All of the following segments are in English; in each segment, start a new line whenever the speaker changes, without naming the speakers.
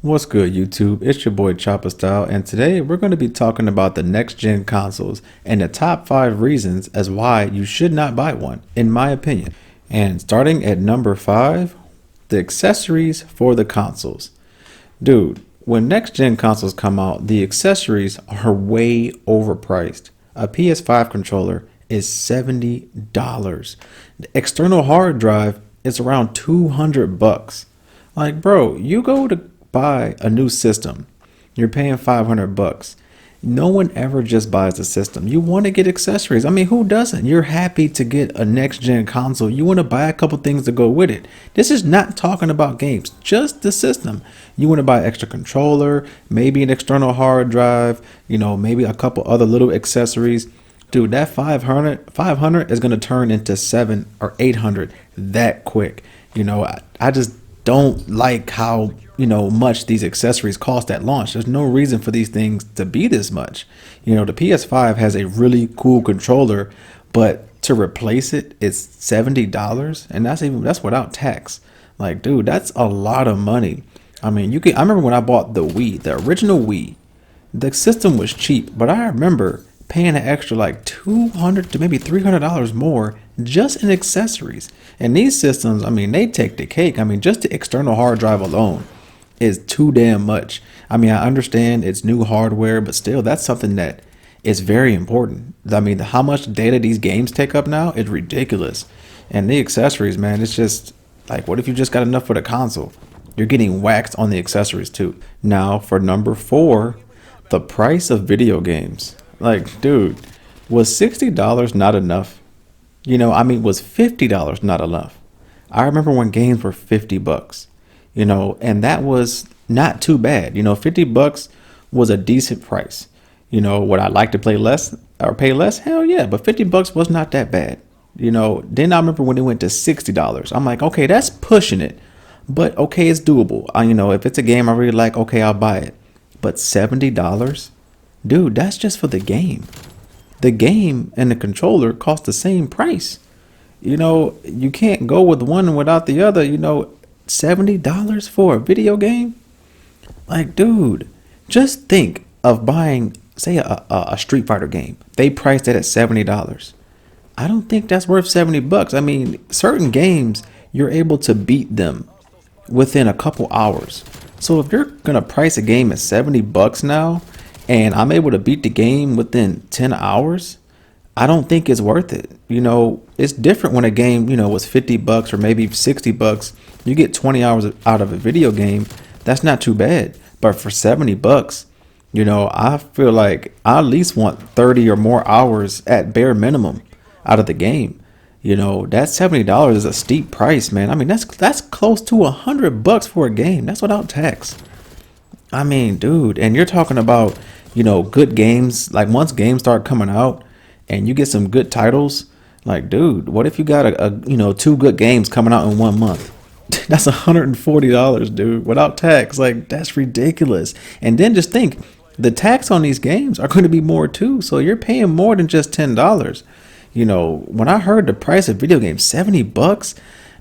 What's good, YouTube? It's your boy Chopper Style, and today we're going to be talking about the next gen consoles and the top 5 reasons as why you should not buy one, in my opinion. And starting at number 5, the accessories for the consoles. Dude, when next gen consoles come out, the accessories are way overpriced. A PS5 controller is $70. The external hard drive is around $200. Like, bro, you go to buy a new system, you're paying $500. No one ever just buys a system. You want to get accessories. I mean, who doesn't? You're happy to get a next gen console. You want to buy a couple things to go with it. This is not talking about games, just the system. You want to buy extra controller, maybe an external hard drive, maybe a couple other little accessories. Dude, that 500 is going to turn into 7 or 800 that quick. I just don't like how much these accessories cost at launch. There's no reason for these things to be this much. The PS5 has a really cool controller, but to replace it, it's $70, and that's without tax. Like, dude, that's a lot of money. I mean, I remember when I bought the Wii, the original Wii, the system was cheap, but I remember paying an extra like $200 to maybe $300 more just in accessories. And these systems, I mean, they take the cake. I mean, just the external hard drive alone is too damn much. I mean, I understand it's new hardware, but still, that's something that is very important. I mean, how much data these games take up now is ridiculous. And the accessories, man, it's just like, what if you just got enough for the console? You're getting waxed on the accessories too. Now, for number 4, the price of video games. Like, dude, was $60 not enough? Was $50 not enough? I remember when games were $50, and that was not too bad. $50 was a decent price. Would I like to play less or pay less? Hell yeah, but $50 was not that bad. Then I remember when it went to $60. I'm like, okay, that's pushing it, but okay, it's doable. If it's a game I really like, okay, I'll buy it. But $70? Dude, that's just for the game. The game and the controller cost the same price. You can't go with one without the other. $70 for a video game? Like, dude, just think of buying, say, a Street Fighter game. They priced it at $70. I don't think that's worth $70. I mean, certain games, you're able to beat them within a couple hours. So if you're going to price a game at $70 now, and I'm able to beat the game within 10 hours, I don't think it's worth it. It's different when a game, was $50 or maybe $60. You get 20 hours out of a video game. That's not too bad. But for $70, I feel like I at least want 30 or more hours at bare minimum out of the game. That $70 is a steep price, man. I mean, that's close to $100 for a game. That's without tax. I mean, dude, and you're talking about, good games. Like, once games start coming out and you get some good titles, like, dude, what if you got a 2 good games coming out in 1 month? That's $140, dude, without tax. Like, that's ridiculous. And then just think, the tax on these games are going to be more too. So you're paying more than just $10. When I heard the price of video games, $70,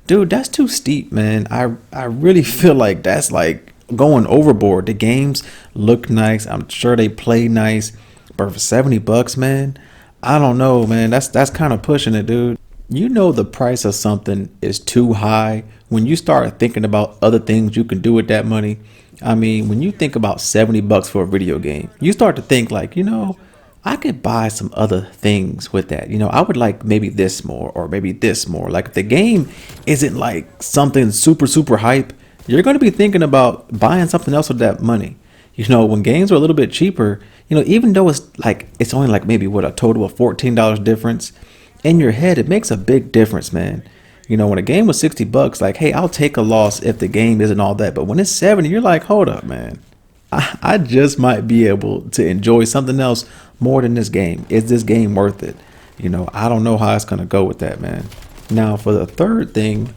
dude, that's too steep, man. I really feel like that's like going overboard. The games look nice. I'm sure they play nice, but for $70, man, I don't know, man. That's kind of pushing it, dude. The price of something is too high when you start thinking about other things you can do with that money. I mean, when you think about $70 for a video game, you start to think like, I could buy some other things with that. I would like maybe this more or maybe this more. Like, if the game isn't like something super, super hype, you're going to be thinking about buying something else with that money. When games are a little bit cheaper, even though it's only like maybe a total of $14 difference, in your head, it makes a big difference, man. When a game was $60, like, hey, I'll take a loss if the game isn't all that. But when it's 70, you're like, hold up, man. I just might be able to enjoy something else more than this game. Is this game worth it? I don't know how it's going to go with that, man. Now, for the third thing,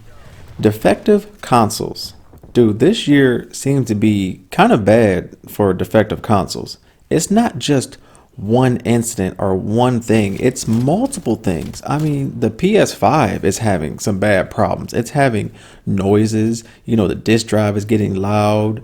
defective consoles. Dude, this year seems to be kind of bad for defective consoles. It's not just one incident or one thing. It's multiple things. I mean, the PS5 is having some bad problems. It's having noises. The disk drive is getting loud.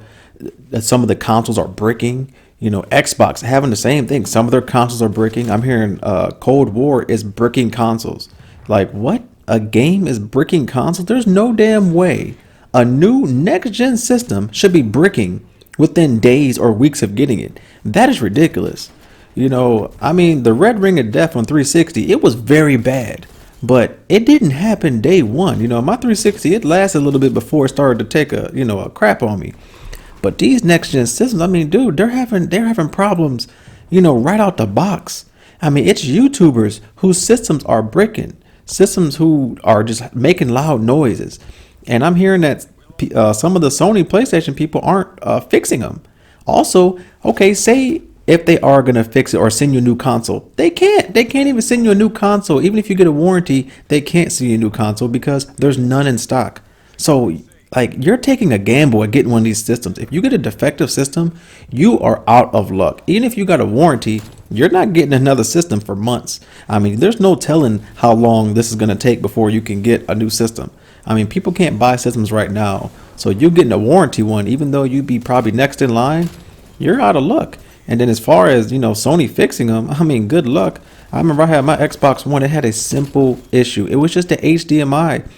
Some of the consoles are bricking. Xbox having the same thing. Some of their consoles are bricking. I'm hearing Cold War is bricking consoles. Like, what? A game is bricking consoles? There's no damn way a new next gen system should be bricking within days or weeks of getting it. That is ridiculous. I mean, the Red Ring of Death on 360, it was very bad, but it didn't happen day one. My 360, it lasted a little bit before it started to take a crap on me. But these next gen systems, I mean, dude, they're having problems, right out the box. I mean, it's YouTubers whose systems are breaking, systems who are just making loud noises. And I'm hearing that some of the Sony PlayStation people aren't fixing them. Also, okay, say if they are going to fix it or send you a new console, they can't. They can't even send you a new console. Even if you get a warranty, they can't send you a new console because there's none in stock. So, like, you're taking a gamble at getting one of these systems. If you get a defective system, you are out of luck. Even if you got a warranty, you're not getting another system for months. I mean, there's no telling how long this is going to take before you can get a new system. I mean, people can't buy systems right now. So you getting a warranty one, even though you'd be probably next in line, you're out of luck. And then as far as, Sony fixing them, I mean, good luck. I remember I had my Xbox One. It had a simple issue. It was just the HDMI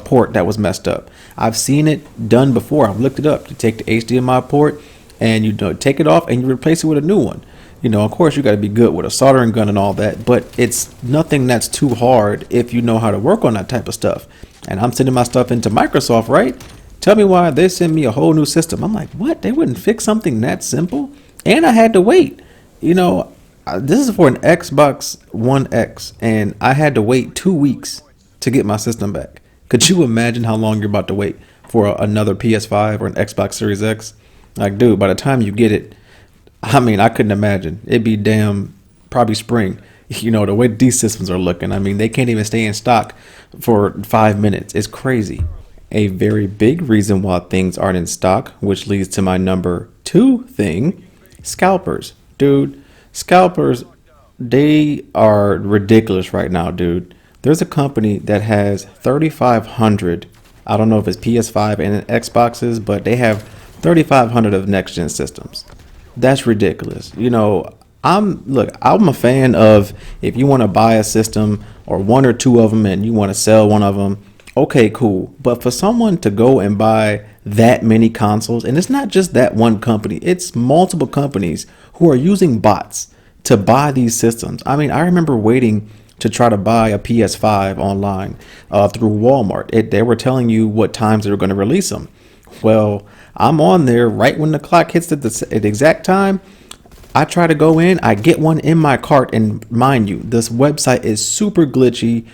port that was messed up. I've seen it done before. I've looked it up. You take the HDMI port and you take it off and you replace it with a new one. Of course, you got to be good with a soldering gun and all that, but it's nothing that's too hard if you know how to work on that type of stuff. And I'm sending my stuff into Microsoft, right? Tell me why they send me a whole new system. I'm like, what? They wouldn't fix something that simple? And I had to wait. This is for an Xbox One X, and I had to wait 2 weeks to get my system back. Could you imagine how long you're about to wait for another PS5 or an Xbox Series X? Like, dude, by the time you get it, I mean, I couldn't imagine. It'd be probably spring. The way these systems are looking, I mean, they can't even stay in stock for 5 minutes. It's crazy. A very big reason why things aren't in stock, which leads to my number 2 thing, scalpers. Dude, scalpers, they are ridiculous right now, dude. There's a company that has 3,500, I don't know if it's PS5 and Xboxes, but they have 3,500 of next gen systems. That's ridiculous. I'm a fan of, if you want to buy a system or one or two of them and you want to sell one of them, okay, cool. But for someone to go and buy that many consoles, and it's not just that one company, it's multiple companies who are using bots to buy these systems. I mean, I remember waiting to try to buy a PS5 online through Walmart. They were telling you what times they were going to release them. Well, I'm on there right when the clock hits at the exact time. I try to go in, I get one in my cart, and mind you, this website is super glitchy.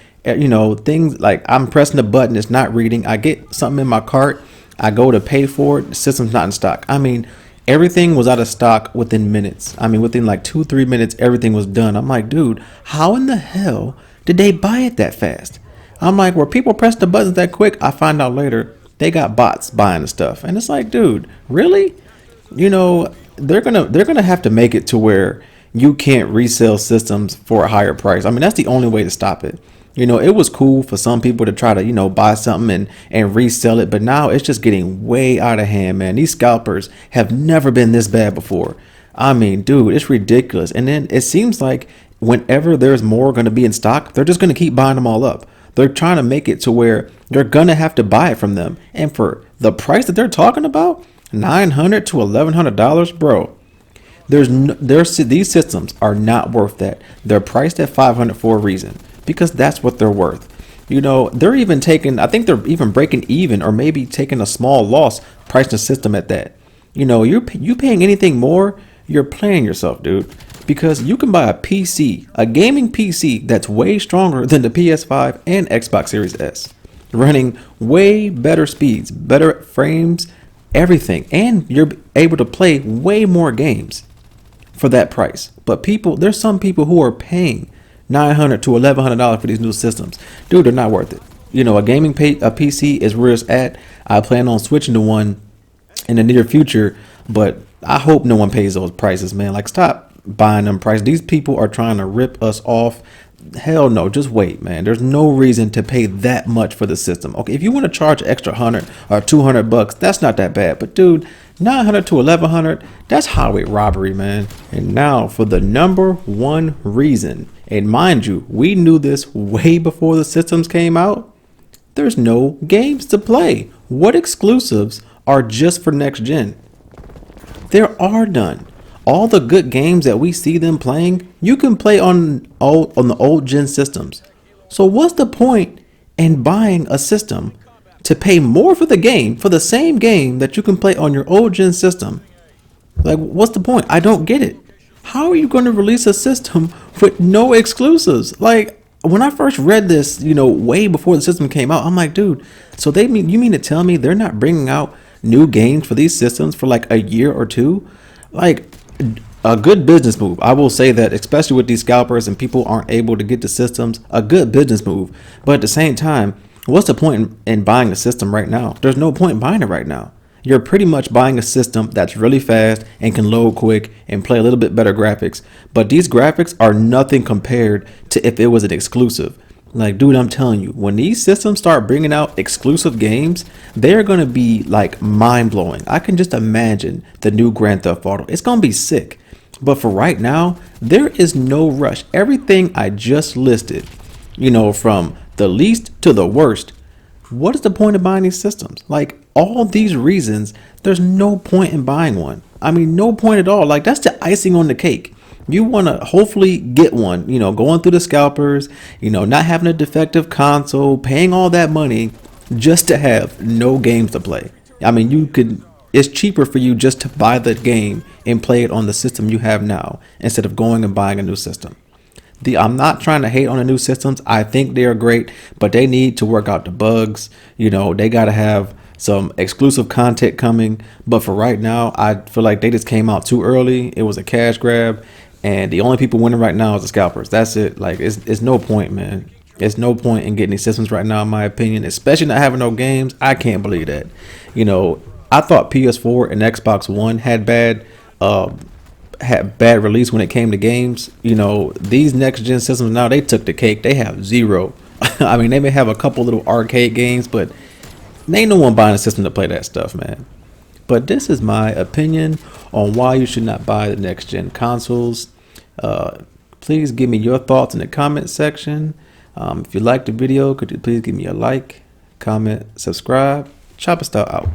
Things like I'm pressing the button, it's not reading. I get something in my cart, I go to pay for it, the system's not in stock. I mean, everything was out of stock within minutes. I mean, within like 2-3 minutes, everything was done. I'm like, dude, how in the hell did they buy it that fast? I'm like, were people press the buttons that quick? I find out later they got bots buying the stuff, and it's like, dude, really? They're gonna have to make it to where you can't resell systems for a higher price. I mean, that's the only way to stop it. It was cool for some people to try to, buy something and resell it, but now it's just getting way out of hand, man. These scalpers have never been this bad before. I mean, dude, it's ridiculous. And then it seems like whenever there's more going to be in stock, they're just going to keep buying them all up. They're trying to make it to where you're going to have to buy it from them. And for the price that they're talking about, $900 to $1,100, bro. These systems are not worth that. They're priced at $500 for a reason, because that's what they're worth. They're even I think they're even breaking even, or maybe taking a small loss, pricing the system at that. You paying anything more, you're playing yourself, dude. Because you can buy a PC, a gaming PC that's way stronger than the PS5 and Xbox Series S, running way better speeds, better frames, everything, and you're able to play way more games for that price. But there's some people who are paying $900 to $1,100 for these new systems. Dude, they're not worth it. A gaming a PC is where it's at. I plan on switching to one in the near future, but I hope no one pays those prices, man. Like, stop buying them prices. These people are trying to rip us off. Hell no, just wait, man. There's no reason to pay that much for the system. Okay, if you want to charge extra $100 or $200, that's not that bad. But dude, 900 to 1100, that's highway robbery, man. And now for the number one reason, and mind you, we knew this way before the systems came out. There's no games to play. What exclusives are just for next gen? There are none. All the good games that we see them playing, you can play on the old gen systems. So what's the point in buying a system to pay more for the game, for the same game that you can play on your old gen system? Like, what's the point? I don't get it. How are you going to release a system with no exclusives? Like, when I first read this, way before the system came out, I'm like, dude, so you mean to tell me they're not bringing out new games for these systems for like a year or two? Like, a good business move. I will say that, especially with these scalpers and people aren't able to get the systems, a good business move. But at the same time, what's the point in buying a system right now? There's no point in buying it right now. You're pretty much buying a system that's really fast and can load quick and play a little bit better graphics. But these graphics are nothing compared to if it was an exclusive. Like, dude, I'm telling you, when these systems start bringing out exclusive games, they're going to be like mind blowing. I can just imagine the new Grand Theft Auto. It's going to be sick. But for right now, there is no rush. Everything I just listed, from the least to the worst, what is the point of buying these systems? Like, all these reasons, there's no point in buying one. I mean, no point at all. Like, that's the icing on the cake. You want to hopefully get one, going through the scalpers, not having a defective console, paying all that money just to have no games to play. I mean, it's cheaper for you just to buy the game and play it on the system you have now instead of going and buying a new system. I'm not trying to hate on the new systems. I think they are great, but they need to work out the bugs. They got to have some exclusive content coming. But for right now, I feel like they just came out too early. It was a cash grab. And the only people winning right now is the scalpers. That's it. Like, it's no point, man. There's no point in getting these systems right now, in my opinion, especially not having no games. I can't believe that. I thought PS4 and Xbox One had bad release when it came to games. These next gen systems now, they took the cake. They have zero. I mean, they may have a couple little arcade games, but ain't no one buying a system to play that stuff, man. But this is my opinion on why you should not buy the next gen consoles. Please give me your thoughts in the comment section. If you liked the video, could you please give me a like, comment, subscribe. Chopper Style out.